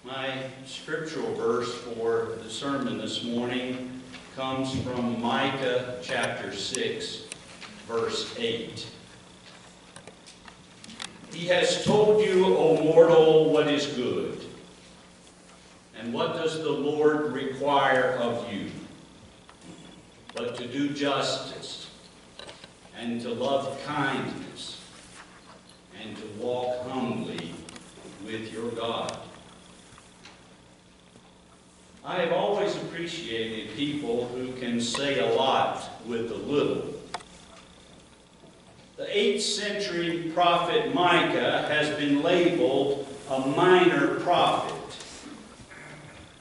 My scriptural verse for the sermon this morning comes from Micah chapter 6, verse 8. He has told you, O mortal, what is good. And what does the Lord require of you? But to do justice, and to love kindness, and to walk humbly with your God. I have always appreciated people who can say a lot with a little. The 8th century prophet Micah has been labeled a minor prophet.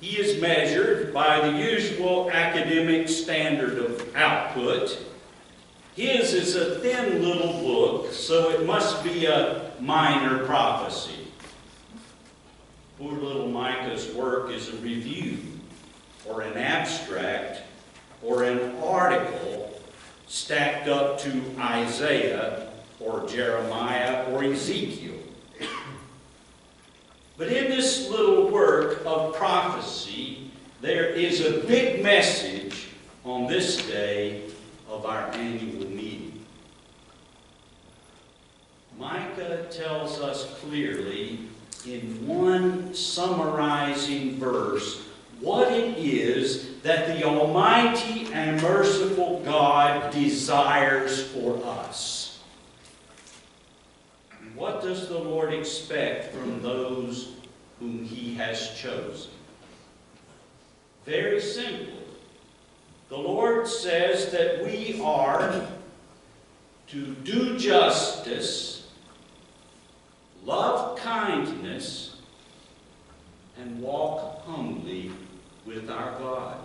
He is measured by the usual academic standard of output. His is a thin little book, so it must be a minor prophecy. Poor little Micah's work is a review, or an abstract, or an article stacked up to Isaiah, or Jeremiah, or Ezekiel. But in this little work of prophecy, there is a big message on this day of our annual meeting. Micah tells us clearly in one summarizing verse what it is that the Almighty and merciful God desires for us. What does the Lord expect from those whom He has chosen? Very simply, the Lord says that we are to do justice, love kindness, and walk humbly with our God.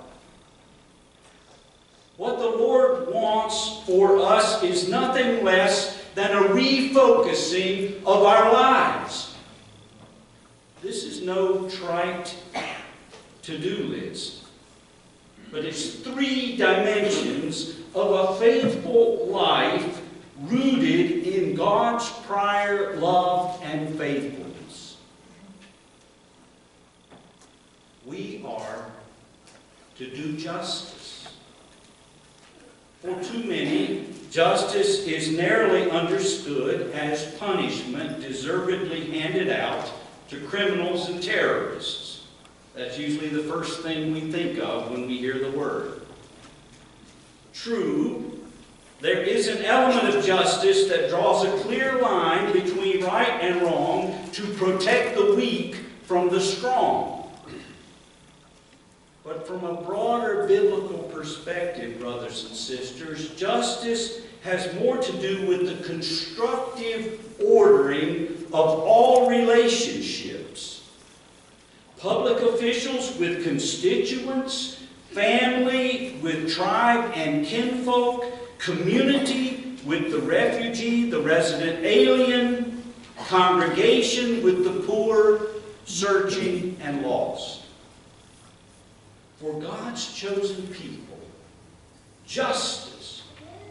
What the Lord wants for us is nothing less than a refocusing of our lives. This is no trite to-do list, but it's 3 dimensions of a faithful life rooted in God's prior love and faithfulness. We are to do justice. For too many, justice is narrowly understood as punishment deservedly handed out to criminals and terrorists. That's usually the first thing we think of when we hear the word. True, there is an element of justice that draws a clear line between right and wrong to protect the weak from the strong. But from a broader biblical perspective, brothers and sisters, justice has more to do with the constructive ordering of all relationships. Public officials with constituents, family with tribe and kinfolk, community with the refugee, the resident alien, congregation with the poor, searching, and lost. For God's chosen people, justice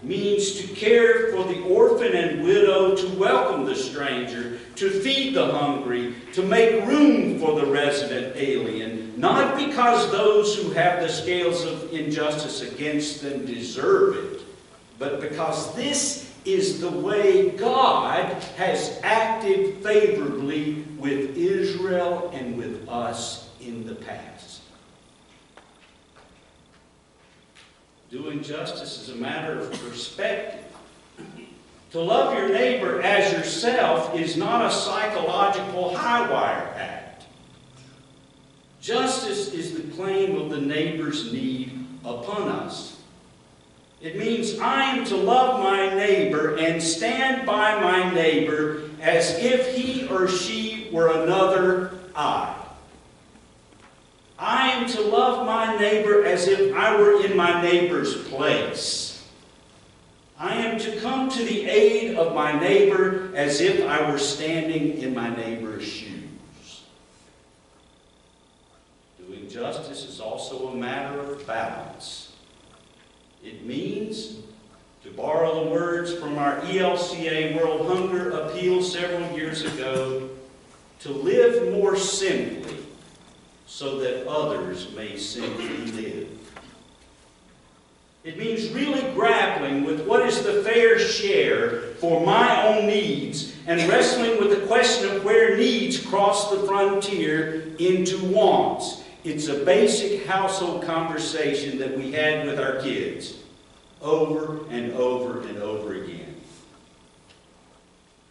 means to care for the orphan and widow, to welcome the stranger, to feed the hungry, to make room for the resident alien, not because those who have the scales of injustice against them deserve it, but because this is the way God has acted favorably with Israel and with us in the past. Doing justice is a matter of perspective. To love your neighbor as yourself is not a psychological high-wire act. Justice is the claim of the neighbor's need upon us. It means I am to love my neighbor and stand by my neighbor as if he or she were another I. I am to love my neighbor as if I were in my neighbor's place. I am to come to the aid of my neighbor as if I were standing in my neighbor's shoes. Doing justice is also a matter of balance. It means, to borrow the words from our ELCA World Hunger Appeal several years ago, to live more simply so that others may simply live. It means really grappling with what is the fair share for my own needs and wrestling with the question of where needs cross the frontier into wants. It's a basic household conversation that we had with our kids over and over and over again.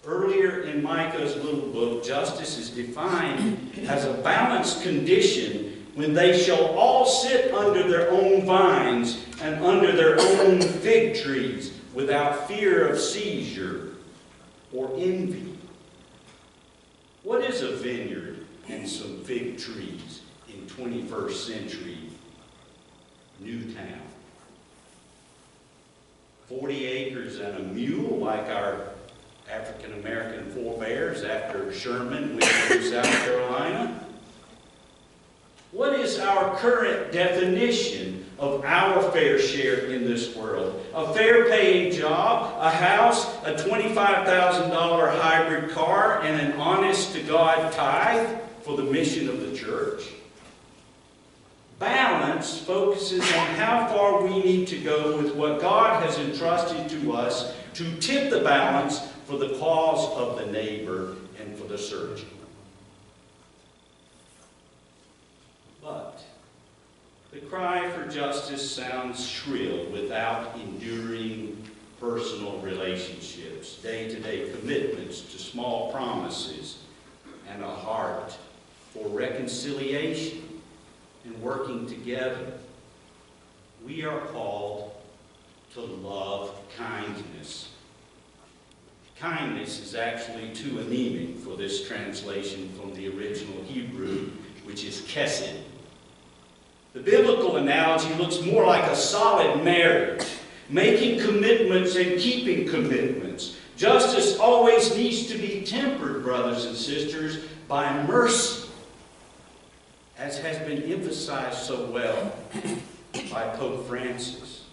Earlier in Micah's little book, justice is defined as a balanced condition when they shall all sit under their own vines and under their own fig trees without fear of seizure or envy. What is a vineyard and some fig trees in 21st century Newtown? 40 acres and a mule like our African-American forebears after Sherman went to South Carolina? What is our current definition of our fair share in this world? A fair-paying job, a house, a $25,000 hybrid car, and an honest-to-God tithe for the mission of the church? Balance focuses on how far we need to go with what God has entrusted to us to tip the balance for the cause of the neighbor and for the searching. But the cry for justice sounds shrill without enduring personal relationships, day-to-day commitments to small promises, and a heart for reconciliation and working together. We are called to love kindness. Kindness is actually too anemic for this translation from the original Hebrew, which is chesed. The biblical analogy looks more like a solid marriage, making commitments and keeping commitments. Justice always needs to be tempered, brothers and sisters, by mercy, as has been emphasized so well by Pope Francis.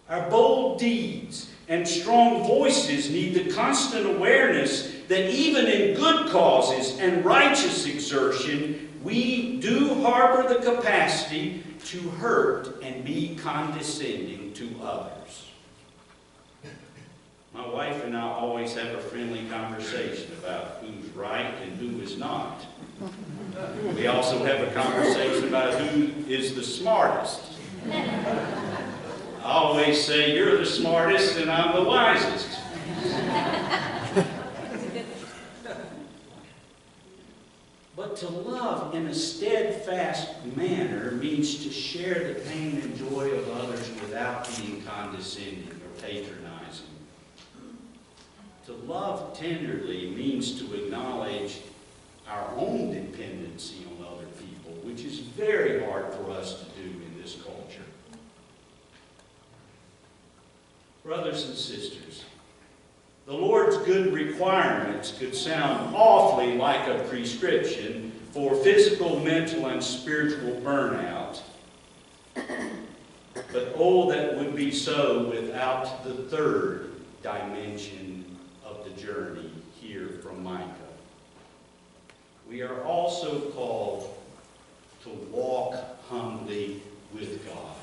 Our bold deeds and strong voices need the constant awareness that even in good causes and righteous exertion, we do harbor the capacity to hurt and be condescending to others. My wife and I always have a friendly conversation about who's right and who is not. We also have a conversation about who is the smartest. I always say, you're the smartest and I'm the wisest. But to love in a steadfast manner means to share the pain and joy of others without being condescending or patronizing. To love tenderly means to acknowledge our own dependency on other people, which is very hard for us to do in this culture. Brothers and sisters, the Lord's good requirements could sound awfully like a prescription for physical, mental, and spiritual burnout. But oh, that would be so without the third dimension of the journey here from Micah. We are also called to walk humbly with God,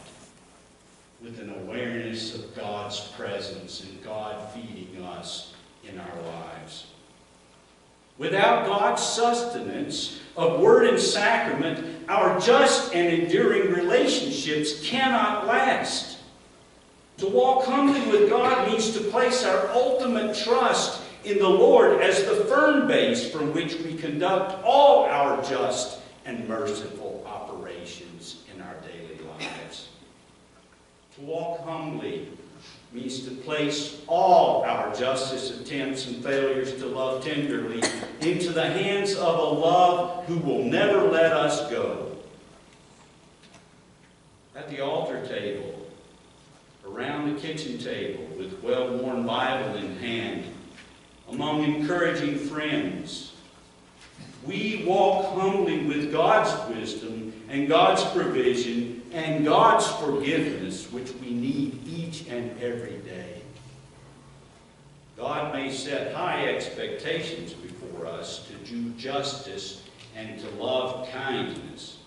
with an awareness of God's presence and God feeding us in our lives. Without God's sustenance of word and sacrament, our just and enduring relationships cannot last. To walk humbly with God means to place our ultimate trust in the Lord as the firm base from which we conduct all our just and merciful operations in our daily lives. To walk humbly means to place all our justice attempts and failures to love tenderly into the hands of a love who will never let us go. At the altar table, around the kitchen table with well-worn Bible in hand, among encouraging friends, we walk humbly with God's wisdom and God's provision and God's forgiveness, which we need each and every day. God may set high expectations before us to do justice and to love kindness.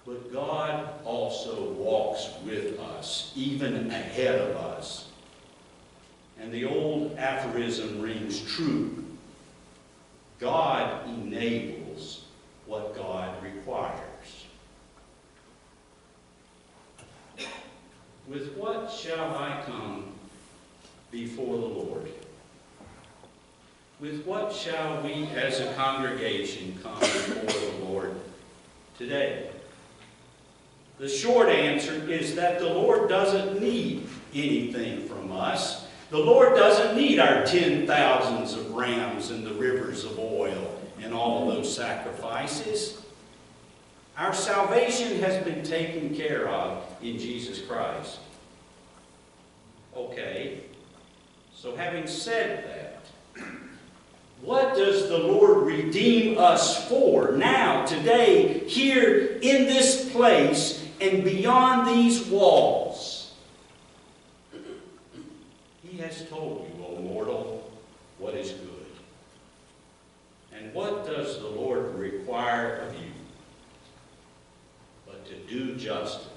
But God also walks with us, even ahead of us. And the old aphorism rings true. God enables what God requires. With what shall I come before the Lord? With what shall we as a congregation come before the Lord today? The short answer is that the Lord doesn't need anything from us. The Lord doesn't need our 10,000s of rams and the rivers of oil and all of those sacrifices. Our salvation has been taken care of in Jesus Christ. Okay, so having said that, what does the Lord redeem us for now, today, here in this place and beyond these walls? He has told you, O mortal, what is good. And what does the Lord require of you? But to do justice,